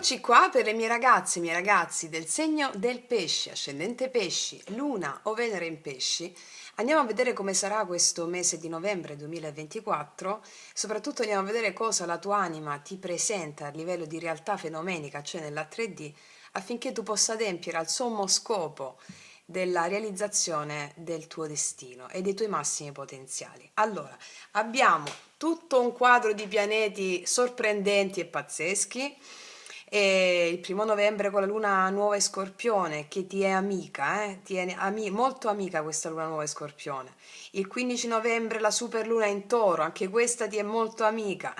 Eccoci qua per le mie ragazze e i miei ragazzi del segno del pesci, ascendente pesci, luna o Venere in pesci. Andiamo a vedere come sarà questo mese di novembre 2024, soprattutto andiamo a vedere cosa la tua anima ti presenta a livello di realtà fenomenica, cioè nella 3D, affinché tu possa adempiere al sommo scopo della realizzazione del tuo destino e dei tuoi massimi potenziali. Allora, abbiamo tutto un quadro di pianeti sorprendenti e pazzeschi. E il 1° novembre con la luna nuova in Scorpione che ti è amica, ti è molto amica questa luna nuova in Scorpione. Il 15 novembre la super luna in Toro, anche questa ti è molto amica.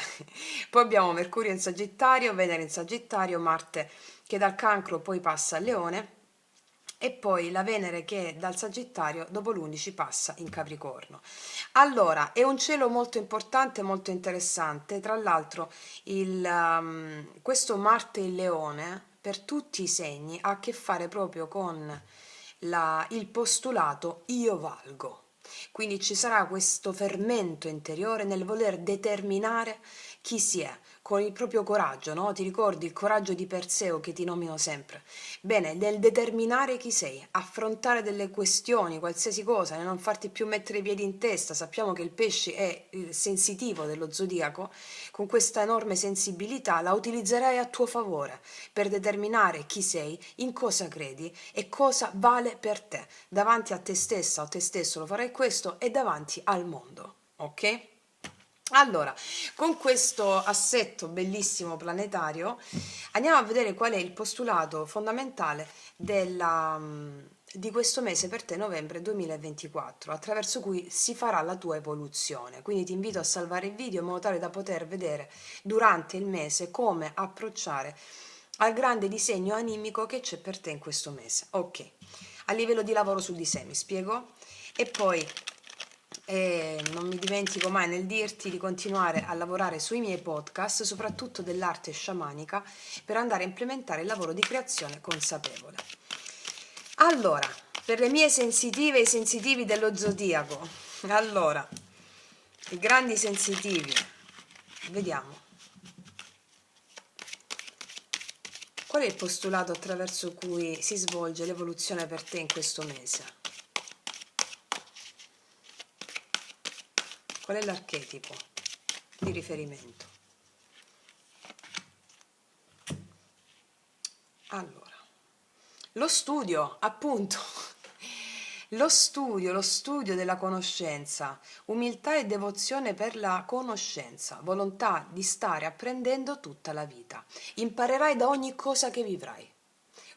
Poi abbiamo Mercurio in Sagittario, Venere in Sagittario, Marte che dal Cancro poi passa al Leone e poi la Venere che dal Sagittario dopo l'11 passa in Capricorno. Allora, è un cielo molto importante, molto interessante. Tra l'altro, questo Marte in Leone, per tutti i segni, ha a che fare proprio con il postulato io valgo. Quindi ci sarà questo fermento interiore nel voler determinare chi si è, con il proprio coraggio, no? Ti ricordi il coraggio di Perseo che ti nomino sempre? Bene, nel determinare chi sei, affrontare delle questioni, qualsiasi cosa, nel non farti più mettere i piedi in testa. Sappiamo che il pesce è il sensitivo dello zodiaco, con questa enorme sensibilità la utilizzerai a tuo favore per determinare chi sei, in cosa credi e cosa vale per te. Davanti a te stessa o te stesso lo farai questo e davanti al mondo, ok? Allora, con questo assetto bellissimo planetario andiamo a vedere qual è il postulato fondamentale di questo mese per te, novembre 2024, attraverso cui si farà la tua evoluzione. Quindi ti invito a salvare il video in modo tale da poter vedere durante il mese come approcciare al grande disegno animico che c'è per te in questo mese. Ok, a livello di lavoro su di sé mi spiego e poi non mi dimentico mai nel dirti di continuare a lavorare sui miei podcast, soprattutto dell'arte sciamanica, per andare a implementare il lavoro di creazione consapevole. Allora, per le mie sensitive e i sensitivi dello zodiaco, allora, i grandi sensitivi, vediamo. Qual è il postulato attraverso cui si svolge l'evoluzione per te in questo mese? Qual è l'archetipo di riferimento? Allora, lo studio, appunto, lo studio della conoscenza, umiltà e devozione per la conoscenza, volontà di stare apprendendo tutta la vita. Imparerai da ogni cosa che vivrai,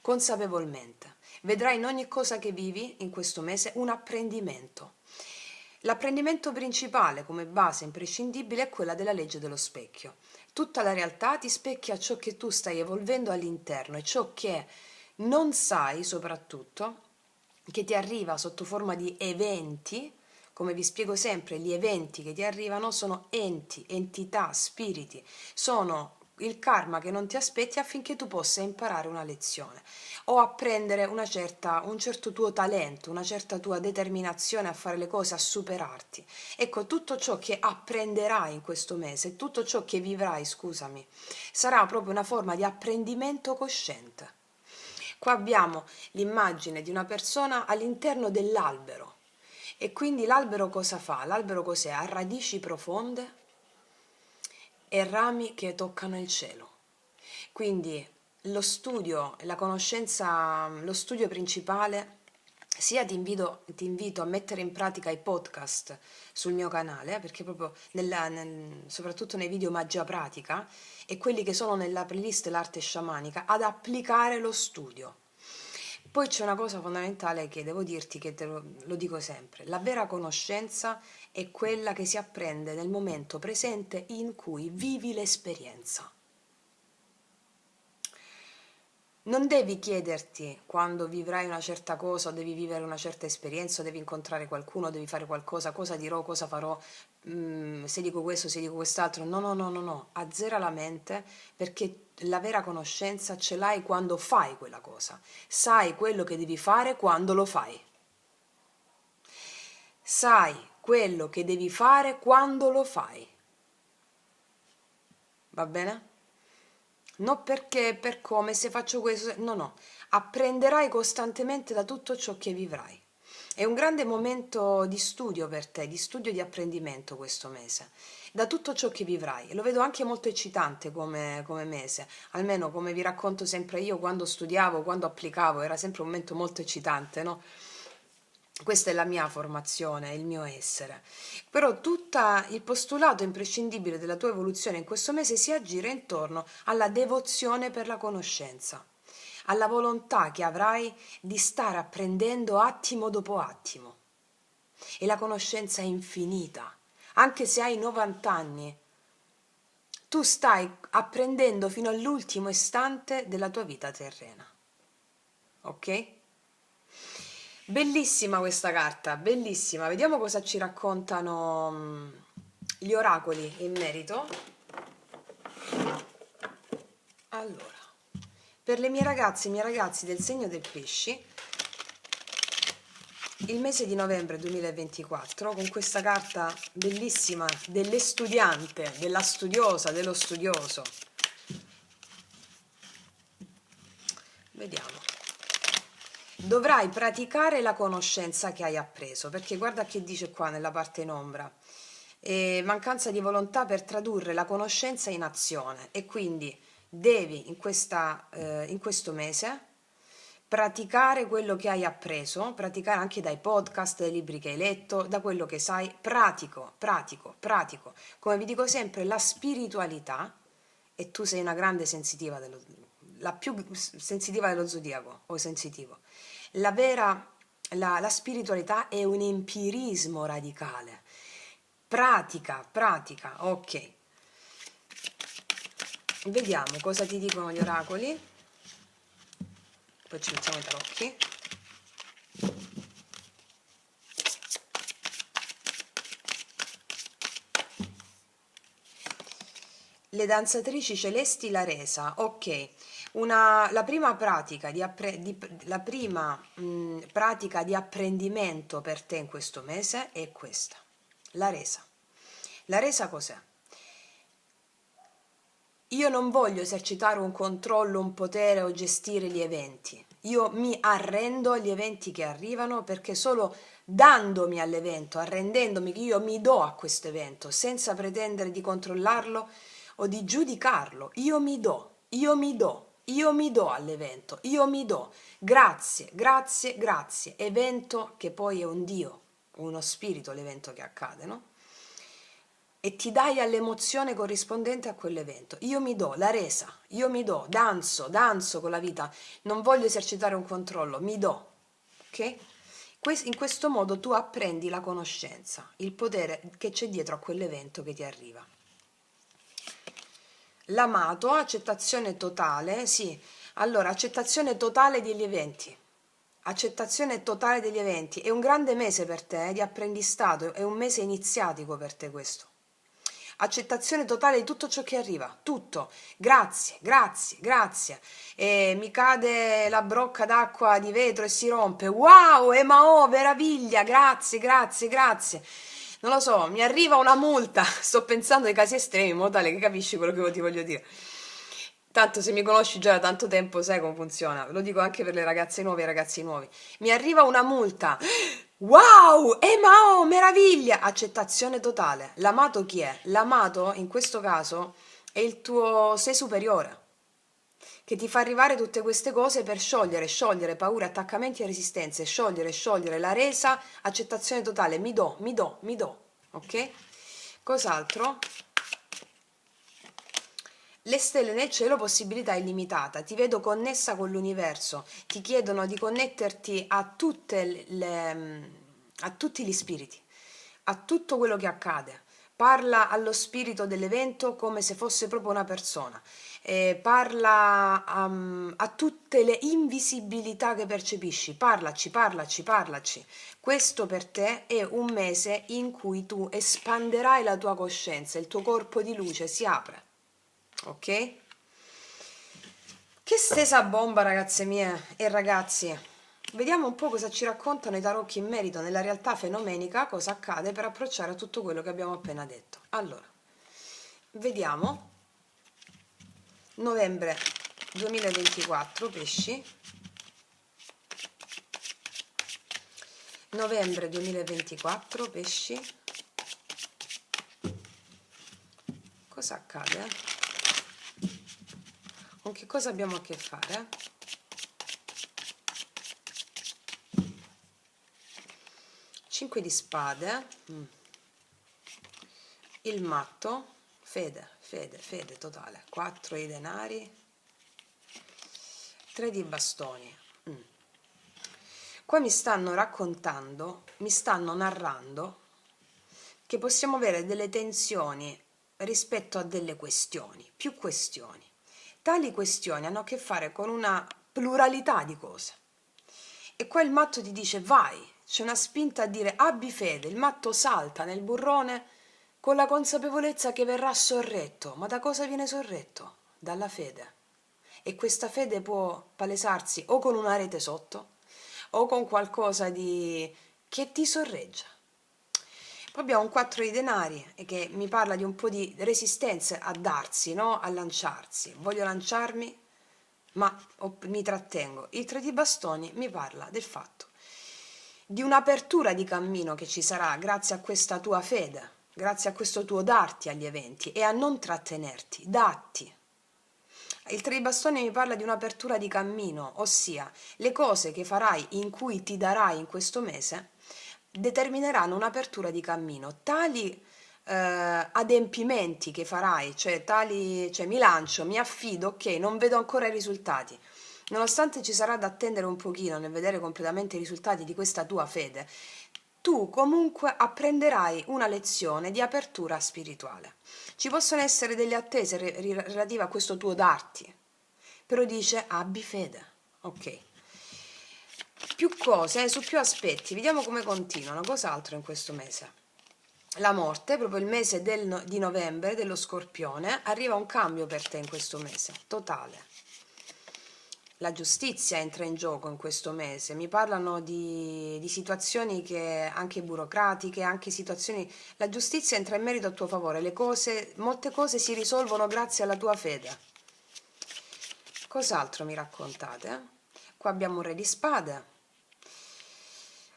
consapevolmente. Vedrai in ogni cosa che vivi in questo mese un apprendimento. L'apprendimento principale come base imprescindibile è quella della legge dello specchio. Tutta la realtà ti specchia ciò che tu stai evolvendo all'interno e ciò che non sai soprattutto, che ti arriva sotto forma di eventi. Come vi spiego sempre, gli eventi che ti arrivano sono enti, entità, spiriti, sono il karma che non ti aspetti affinché tu possa imparare una lezione o apprendere un certo tuo talento, una certa tua determinazione a fare le cose, a superarti. Ecco, tutto ciò che apprenderai in questo mese, tutto ciò che vivrai, scusami, sarà proprio una forma di apprendimento cosciente. Qua abbiamo l'immagine di una persona all'interno dell'albero. E quindi l'albero cosa fa? L'albero cos'è? Ha radici profonde e rami che toccano il cielo. Quindi lo studio, la conoscenza, lo studio principale, sia ti invito a mettere in pratica i podcast sul mio canale, perché proprio soprattutto nei video magia pratica e quelli che sono nella playlist l'arte sciamanica, ad applicare lo studio. Poi c'è una cosa fondamentale che devo dirti, che lo dico sempre: la vera conoscenza è quella che si apprende nel momento presente in cui vivi l'esperienza. Non devi chiederti quando vivrai una certa cosa, o devi vivere una certa esperienza, o devi incontrare qualcuno, devi fare qualcosa, cosa dirò, cosa farò, se dico questo, se dico quest'altro. No, no, no, no, no, azzera la mente, perché la vera conoscenza ce l'hai quando fai quella cosa. Sai quello che devi fare quando lo fai. Sai quello che devi fare quando lo fai. Va bene? non perché, per come, se faccio questo, no, no, apprenderai costantemente da tutto ciò che vivrai. È un grande momento di studio per te, di studio e di apprendimento questo mese, da tutto ciò che vivrai. E lo vedo anche molto eccitante come mese, almeno come vi racconto sempre io, quando studiavo, quando applicavo, era sempre un momento molto eccitante, no? Questa è la mia formazione, il mio essere. Però tutto il postulato imprescindibile della tua evoluzione in questo mese si aggira intorno alla devozione per la conoscenza, alla volontà che avrai di stare apprendendo attimo dopo attimo. E la conoscenza è infinita. Anche se hai 90 anni, tu stai apprendendo fino all'ultimo istante della tua vita terrena. Ok? Bellissima questa carta, bellissima. Vediamo cosa ci raccontano gli oracoli in merito. Allora, per le mie ragazze e i miei ragazzi del segno del pesci, il mese di novembre 2024, con questa carta bellissima delle studiante, della studiosa, dello studioso. Vediamo. Dovrai praticare la conoscenza che hai appreso, perché guarda che dice qua nella parte in ombra. Mancanza di volontà per tradurre la conoscenza in azione, e quindi devi in questo mese praticare quello che hai appreso, praticare anche dai podcast, dai libri che hai letto, da quello che sai, pratico, pratico, pratico. Come vi dico sempre, la spiritualità, e tu sei una grande sensitiva, la più sensitiva dello zodiaco, o sensitivo, la spiritualità è un empirismo radicale. Pratica, pratica, ok. Vediamo cosa ti dicono gli oracoli. Poi ci mettiamo i tarocchi. Le danzatrici celesti, la resa, ok. La prima pratica pratica di apprendimento per te in questo mese è questa, la resa. La resa cos'è? Io non voglio esercitare un controllo, un potere o gestire gli eventi. Io mi arrendo agli eventi che arrivano, perché solo dandomi all'evento, arrendendomi, che io mi do a questo evento, senza pretendere di controllarlo o di giudicarlo. Io mi do, io mi do, io mi do all'evento, io mi do. Grazie, grazie, grazie. Evento che poi è un Dio, uno spirito l'evento che accade, no? E ti dai all'emozione corrispondente a quell'evento. Io mi do la resa, io mi do, danzo con la vita, non voglio esercitare un controllo, mi do, ok? In questo modo tu apprendi la conoscenza, il potere che c'è dietro a quell'evento che ti arriva. L'amato, accettazione totale, sì, allora accettazione totale degli eventi. Accettazione totale degli eventi. È un grande mese per te, di apprendistato, è un mese iniziatico per te questo. Accettazione totale di tutto ciò che arriva, tutto. Grazie, grazie, grazie. E mi cade la brocca d'acqua di vetro e si rompe. Wow, Emao, meraviglia, grazie, grazie, grazie. Non lo so, mi arriva una multa. Sto pensando ai casi estremi, in modo tale che capisci quello che ti voglio dire. Tanto se mi conosci già da tanto tempo sai come funziona. Lo dico anche per le ragazze nuove e i ragazzi nuovi. Mi arriva una multa. Wow! Mao, meraviglia! Accettazione totale. L'amato chi è? L'amato, in questo caso, è il tuo sé superiore, che ti fa arrivare tutte queste cose per sciogliere paure, attaccamenti e resistenze, sciogliere la resa, accettazione totale. Mi do, mi do, mi do. Ok? Cos'altro? Le stelle nel cielo, possibilità illimitata. Ti vedo connessa con l'universo. Ti chiedono di connetterti a a tutti gli spiriti, a tutto quello che accade. Parla allo spirito dell'evento come se fosse proprio una persona. Parla a tutte le invisibilità che percepisci. Parlaci, parlaci, parlaci. Questo per te è un mese in cui tu espanderai la tua coscienza, il tuo corpo di luce si apre. Ok? Che stesa bomba, ragazze mie e ragazzi. Vediamo un po' cosa ci raccontano i tarocchi in merito nella realtà fenomenica, cosa accade per approcciare a tutto quello che abbiamo appena detto. Allora, vediamo novembre 2024, pesci, novembre 2024, pesci, cosa accade? Con che cosa abbiamo a che fare? Cinque di spade, il matto, fede totale, 4 di denari, 3 di bastoni. Qua mi stanno raccontando, mi stanno narrando che possiamo avere delle tensioni rispetto a delle questioni, più questioni. Tali questioni hanno a che fare con una pluralità di cose. E qua il matto ti dice vai, c'è una spinta a dire abbi fede, il matto salta nel burrone con la consapevolezza che verrà sorretto. Ma da cosa viene sorretto? Dalla fede. E questa fede può palesarsi o con una rete sotto o con qualcosa di che ti sorreggia. Poi abbiamo un 4 di denari che mi parla di un po' di resistenze a darsi, no? A lanciarsi. Voglio lanciarmi, ma mi trattengo. Il 3 di bastoni mi parla del fatto di un'apertura di cammino che ci sarà grazie a questa tua fede, grazie a questo tuo darti agli eventi e a non trattenerti, datti. Il 3 di bastoni mi parla di un'apertura di cammino, ossia le cose che farai in cui ti darai in questo mese determineranno un'apertura di cammino, tali adempimenti che farai, cioè mi lancio, mi affido, ok, non vedo ancora i risultati. Nonostante ci sarà da attendere un pochino nel vedere completamente i risultati di questa tua fede, tu comunque apprenderai una lezione di apertura spirituale. Ci possono essere delle attese relative a questo tuo darti, però dice abbi fede, ok. Più cose, su più aspetti, vediamo come continuano, cos'altro in questo mese. La morte, proprio il mese di novembre dello Scorpione, arriva un cambio per te in questo mese, totale. La giustizia entra in gioco in questo mese, mi parlano di situazioni che anche burocratiche, anche situazioni. La giustizia entra in merito a tuo favore, molte cose si risolvono grazie alla tua fede. Cos'altro mi raccontate? Qua abbiamo un re di spade.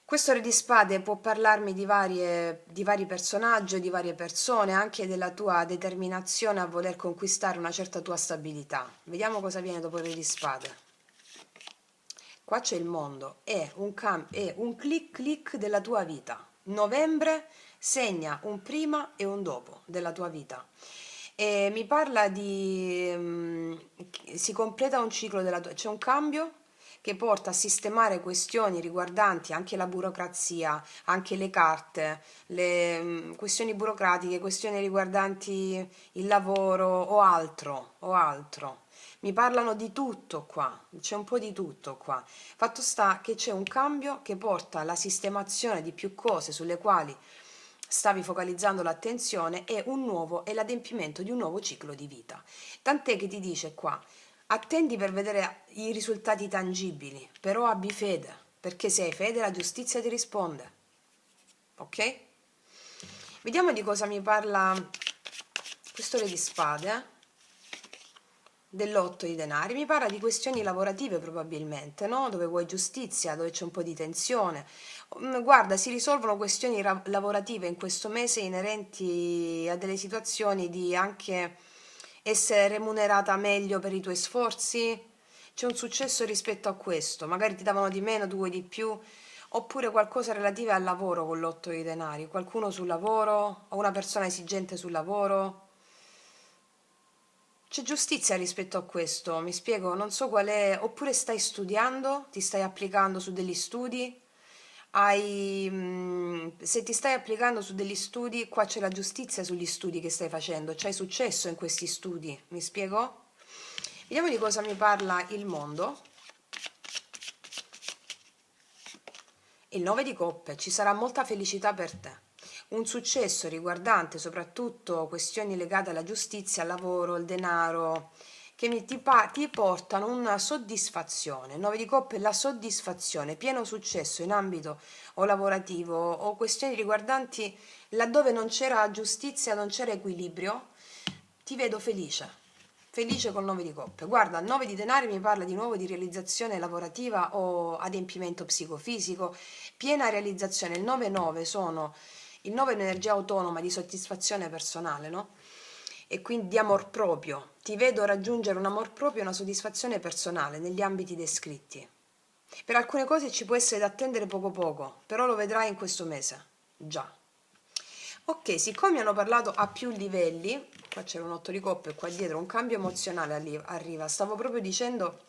Questo re di spade può parlarmi di vari personaggi, di varie persone, anche della tua determinazione a voler conquistare una certa tua stabilità. Vediamo cosa viene dopo il re di spade. Qua c'è il mondo, è un clic della tua vita. Novembre segna un prima e un dopo della tua vita. E mi parla si completa un ciclo della tua, c'è un cambio che porta a sistemare questioni riguardanti anche la burocrazia, anche le carte, le questioni burocratiche, questioni riguardanti il lavoro o altro, o altro. Mi parlano di tutto qua, c'è un po' di tutto qua. Fatto sta che c'è un cambio che porta alla sistemazione di più cose sulle quali stavi focalizzando l'attenzione e l'adempimento di un nuovo ciclo di vita. Tant'è che ti dice qua, attendi per vedere i risultati tangibili, però abbi fede, perché se hai fede la giustizia ti risponde. Ok? Vediamo di cosa mi parla questo re di spade. Dell'8 di denari, mi parla di questioni lavorative probabilmente, no? Dove vuoi giustizia, dove c'è un po' di tensione. Guarda, si risolvono questioni lavorative in questo mese inerenti a delle situazioni di anche essere remunerata meglio per i tuoi sforzi. C'è un successo rispetto a questo, magari ti davano di meno, tu vuoi di più, oppure qualcosa relativo al lavoro con l'8 di denari, qualcuno sul lavoro o una persona esigente sul lavoro. C'è giustizia rispetto a questo, mi spiego, non so qual è, oppure stai studiando, ti stai applicando su degli studi, se ti stai applicando su degli studi, qua c'è la giustizia sugli studi che stai facendo, c'hai successo in questi studi, mi spiego? Vediamo di cosa mi parla il mondo. Il 9 di coppe, ci sarà molta felicità per te. Un successo riguardante soprattutto questioni legate alla giustizia, al lavoro, al denaro, che ti portano una soddisfazione. 9 di coppe è la soddisfazione, pieno successo in ambito o lavorativo o questioni riguardanti laddove non c'era giustizia, non c'era equilibrio, ti vedo felice. felice col 9 di coppe. Guarda, il 9 di denari mi parla di nuovo di realizzazione lavorativa o adempimento psicofisico, piena realizzazione. Il 9-9 sono, il 9 è un'energia autonoma di soddisfazione personale, no? E quindi di amor proprio. Ti vedo raggiungere un amor proprio e una soddisfazione personale negli ambiti descritti. Per alcune cose ci può essere da attendere poco poco, però lo vedrai in questo mese. Già. Ok, siccome hanno parlato a più livelli, qua c'era un 8 di coppe, qua dietro un cambio emozionale arriva. Stavo proprio dicendo,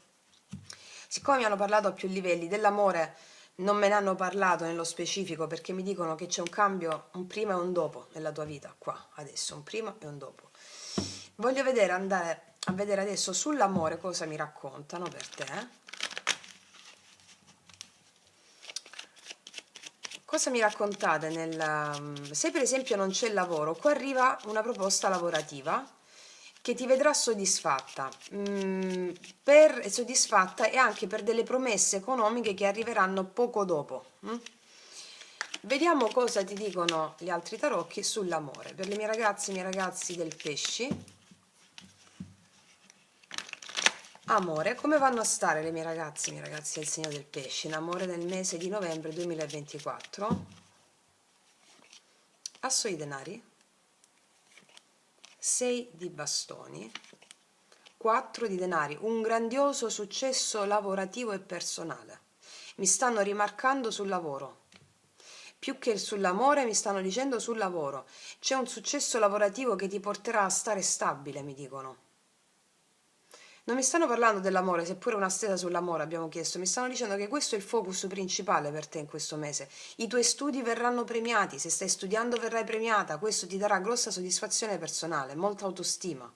siccome mi hanno parlato a più livelli dell'amore, non me ne hanno parlato nello specifico perché mi dicono che c'è un cambio, un prima e un dopo nella tua vita, qua, adesso, un prima e un dopo. Voglio vedere, andare a vedere adesso sull'amore cosa mi raccontano per te. Cosa mi raccontate se per esempio non c'è lavoro, qua arriva una proposta lavorativa che ti vedrà soddisfatta, soddisfatta e anche per delle promesse economiche che arriveranno poco dopo. Vediamo cosa ti dicono gli altri tarocchi sull'amore. Per le mie ragazze e i miei ragazzi del pesci, amore, come vanno a stare le mie ragazze e i miei ragazzi del segno del pesce in amore nel mese di novembre 2024? Asso di denari, 6 di bastoni, 4 di denari, un grandioso successo lavorativo e personale. Mi stanno rimarcando sul lavoro. Più che sull'amore mi stanno dicendo sul lavoro. C'è un successo lavorativo che ti porterà a stare stabile, mi dicono. Non mi stanno parlando dell'amore, seppure una stella sull'amore abbiamo chiesto, mi stanno dicendo che questo è il focus principale per te in questo mese. I tuoi studi verranno premiati, se stai studiando verrai premiata, questo ti darà grossa soddisfazione personale, molta autostima.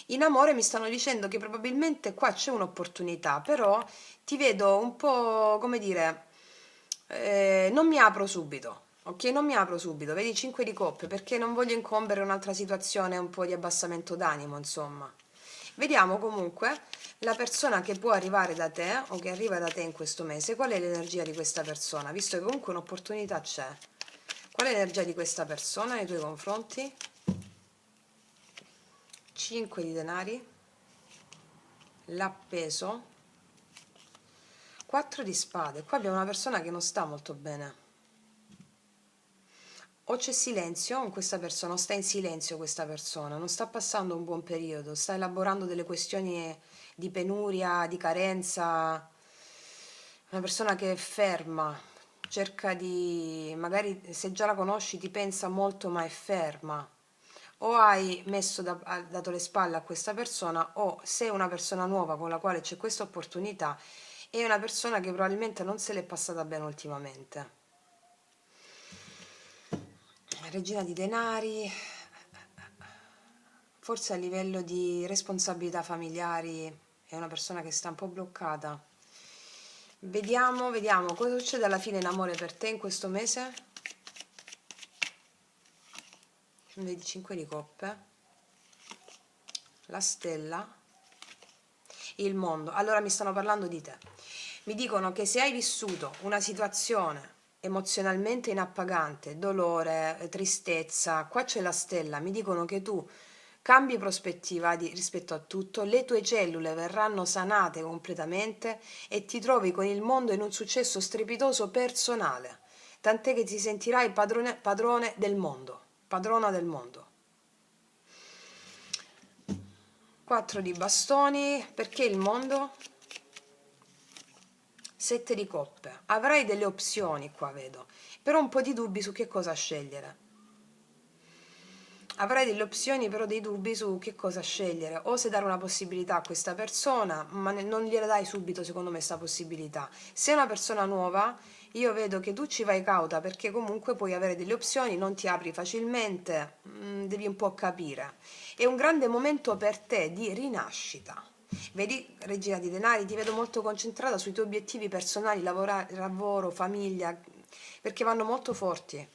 In amore mi stanno dicendo che probabilmente qua c'è un'opportunità, però ti vedo un po', come dire, non mi apro subito. Ok, non mi apro subito, vedi 5 di coppe, perché non voglio incombere in un'altra situazione, un po' di abbassamento d'animo, insomma. Vediamo comunque la persona che può arrivare da te o che arriva da te in questo mese, qual è l'energia di questa persona, visto che comunque un'opportunità c'è. Qual è l'energia di questa persona nei tuoi confronti? 5 di denari, l'appeso, 4 di spade. Qua abbiamo una persona che non sta molto bene. O c'è silenzio con questa persona, o sta in silenzio questa persona, non sta passando un buon periodo, sta elaborando delle questioni di penuria, di carenza, una persona che è ferma, cerca di, magari se già la conosci ti pensa molto ma è ferma, o hai dato le spalle a questa persona, o sei una persona nuova con la quale c'è questa opportunità, è una persona che probabilmente non se l'è passata bene ultimamente. Regina di denari, forse a livello di responsabilità familiari è una persona che sta un po' bloccata. Vediamo cosa succede alla fine in amore per te in questo mese. Vedi 5 di coppe, la stella, il mondo. Allora mi stanno parlando di te. Mi dicono che se hai vissuto una situazione emozionalmente inappagante, dolore, tristezza, qua c'è la stella, mi dicono che tu cambi prospettiva rispetto a tutto, le tue cellule verranno sanate completamente e ti trovi con il mondo in un successo strepitoso personale, tant'è che ti sentirai padrone del mondo, padrona del mondo. 4 di bastoni, perché il mondo? 7 di coppe, avrai delle opzioni qua vedo, però un po' di dubbi su che cosa scegliere. Avrai delle opzioni però dei dubbi su che cosa scegliere, o se dare una possibilità a questa persona, ma non gliela dai subito secondo me questa possibilità. Se è una persona nuova, io vedo che tu ci vai cauta perché comunque puoi avere delle opzioni, non ti apri facilmente, devi un po' capire. È un grande momento per te di rinascita. Vedi, Regina di Denari, ti vedo molto concentrata sui tuoi obiettivi personali, lavoro, famiglia, perché vanno molto forti.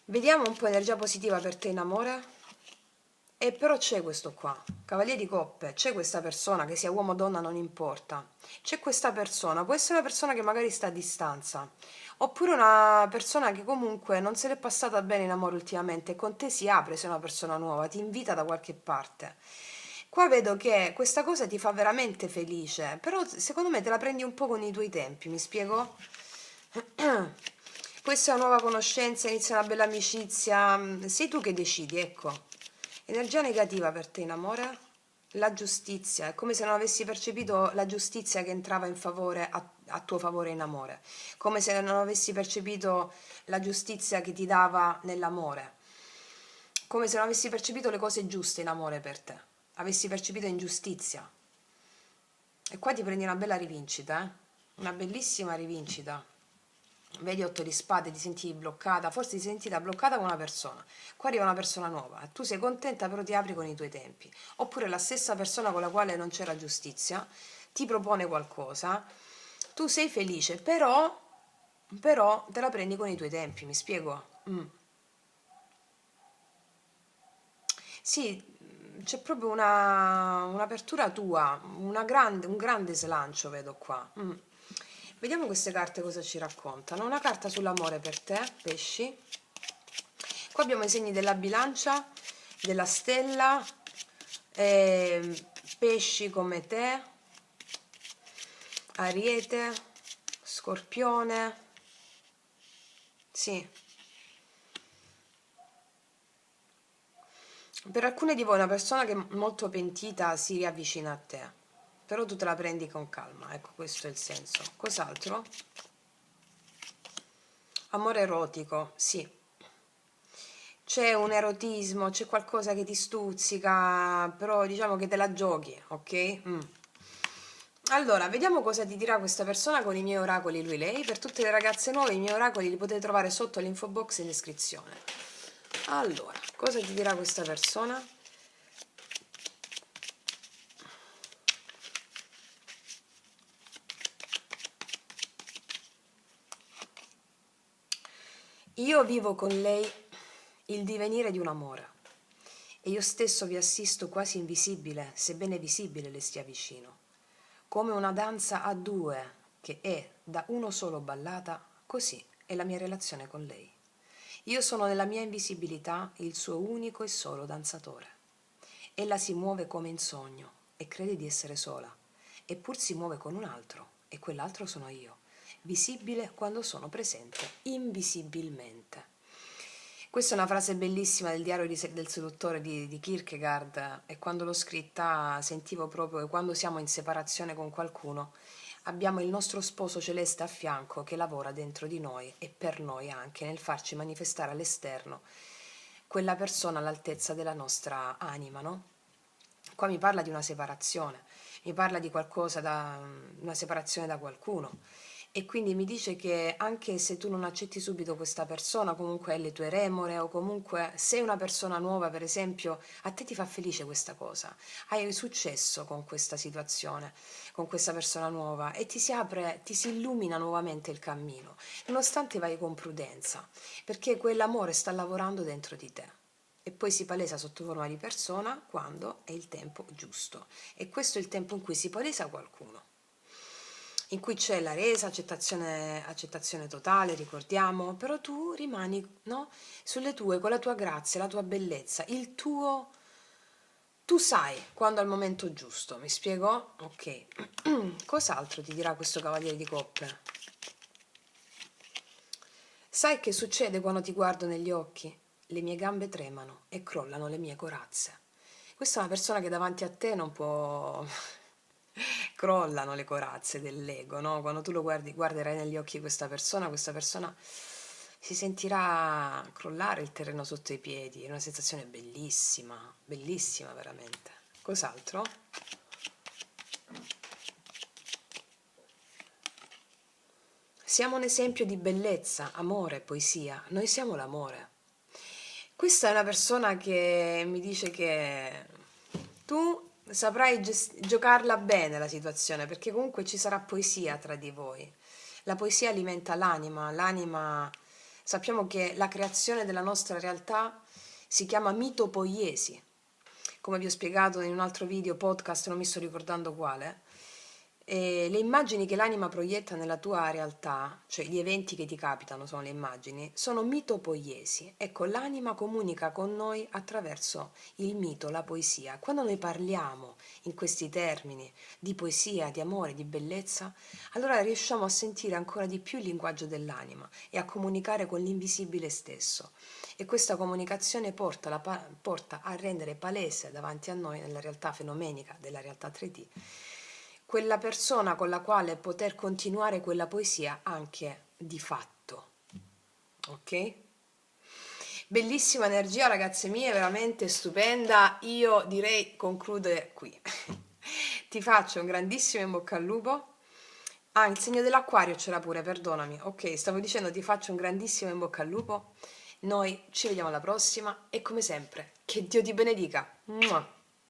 Vediamo un po' energia positiva per te in amore. E però c'è questo qua, Cavaliere di Coppe, c'è questa persona, che sia uomo o donna non importa, c'è questa persona, può essere una persona che magari sta a distanza, oppure una persona che comunque non se l'è passata bene in amore ultimamente e con te si apre se è una persona nuova, ti invita da qualche parte. Qua vedo che questa cosa ti fa veramente felice, però secondo me te la prendi un po' con i tuoi tempi, mi spiego? Questa è una nuova conoscenza, inizia una bella amicizia, sei tu che decidi, ecco. Energia negativa per te in amore? La giustizia, è come se non avessi percepito la giustizia che entrava in favore a tuo favore in amore, come se non avessi percepito la giustizia che ti dava nell'amore, come se non avessi percepito le cose giuste in amore per te, avessi percepito ingiustizia. E qua ti prendi una bella rivincita, una bellissima rivincita. Vedi 8 di spade, ti senti bloccata, forse ti senti da bloccata con una persona. Qua arriva una persona nuova, tu sei contenta però ti apri con i tuoi tempi. Oppure la stessa persona con la quale non c'era giustizia ti propone qualcosa, tu sei felice, però te la prendi con i tuoi tempi, mi spiego? Sì, c'è proprio un'apertura tua, un grande slancio vedo qua. Vediamo queste carte cosa ci raccontano. Una carta sull'amore per te, pesci. Qua abbiamo i segni della bilancia, della stella, pesci come te, ariete, scorpione. Sì. Per alcune di voi una persona che è molto pentita si riavvicina a te, però tu te la prendi con calma, ecco questo è il senso. Cos'altro? Amore erotico, sì. C'è un erotismo, c'è qualcosa che ti stuzzica, però diciamo che te la giochi, ok? Allora, vediamo cosa ti dirà questa persona con i miei oracoli, lui, lei. Per tutte le ragazze nuove, i miei oracoli li potete trovare sotto l'info box in descrizione. Allora, cosa ti dirà questa persona? Io vivo con lei il divenire di un amore e io stesso vi assisto quasi invisibile, sebbene visibile le stia vicino. Come una danza a due che è da uno solo ballata, così è la mia relazione con lei. Io sono nella mia invisibilità il suo unico e solo danzatore. Ella si muove come in sogno e crede di essere sola, eppur si muove con un altro e quell'altro sono io, visibile quando sono presente, invisibilmente. Questa è una frase bellissima del diario del seduttore di Kierkegaard e quando l'ho scritta sentivo proprio che quando siamo in separazione con qualcuno abbiamo il nostro sposo celeste a fianco che lavora dentro di noi e per noi anche nel farci manifestare all'esterno quella persona all'altezza della nostra anima, no? Qua mi parla di una separazione, mi parla di qualcosa da una separazione da qualcuno e quindi mi dice che anche se tu non accetti subito questa persona, comunque hai le tue remore o comunque sei una persona nuova, per esempio, a te ti fa felice questa cosa, hai successo con questa situazione, con questa persona nuova e ti si apre, ti si illumina nuovamente il cammino, nonostante vai con prudenza, perché quell'amore sta lavorando dentro di te e poi si palesa sotto forma di persona quando è il tempo giusto. E questo è il tempo in cui si palesa qualcuno, in cui c'è la resa, accettazione totale, ricordiamo, però tu rimani, no? Sulle tue, con la tua grazia, la tua bellezza, il tuo... Tu sai quando è il momento giusto, mi spiego? Ok. Cos'altro ti dirà questo cavaliere di coppe? Sai che succede quando ti guardo negli occhi? Le mie gambe tremano e crollano le mie corazze. Questa è una persona che davanti a te non può... crollano le corazze dell'ego, no? Quando tu lo guardi, guarderai negli occhi questa persona si sentirà crollare il terreno sotto i piedi, è una sensazione bellissima, bellissima veramente. Cos'altro? Siamo un esempio di bellezza, amore, poesia. Noi siamo l'amore. Questa è una persona che mi dice che tu saprai giocarla bene la situazione, perché comunque ci sarà poesia tra di voi. La poesia alimenta l'anima, l'anima... Sappiamo che la creazione della nostra realtà si chiama mitopoiesi. come vi ho spiegato in un altro video, podcast, non mi sto ricordando quale. E le immagini che l'anima proietta nella tua realtà, cioè gli eventi che ti capitano sono le immagini, sono mitopoiesi. Ecco, l'anima comunica con noi attraverso il mito, la poesia. Quando noi parliamo in questi termini di poesia, di amore, di bellezza, allora riusciamo a sentire ancora di più il linguaggio dell'anima e a comunicare con l'invisibile stesso. E questa comunicazione porta a rendere palese davanti a noi, nella realtà fenomenica della realtà 3D, quella persona con la quale poter continuare quella poesia anche di fatto. Ok? Bellissima energia, ragazze mie, veramente stupenda. Io direi concludere qui. Ti faccio un grandissimo in bocca al lupo. Ah, il segno dell'acquario c'era pure, perdonami. Ok, stavo dicendo ti faccio un grandissimo in bocca al lupo. Noi ci vediamo alla prossima e come sempre, che Dio ti benedica. Mua.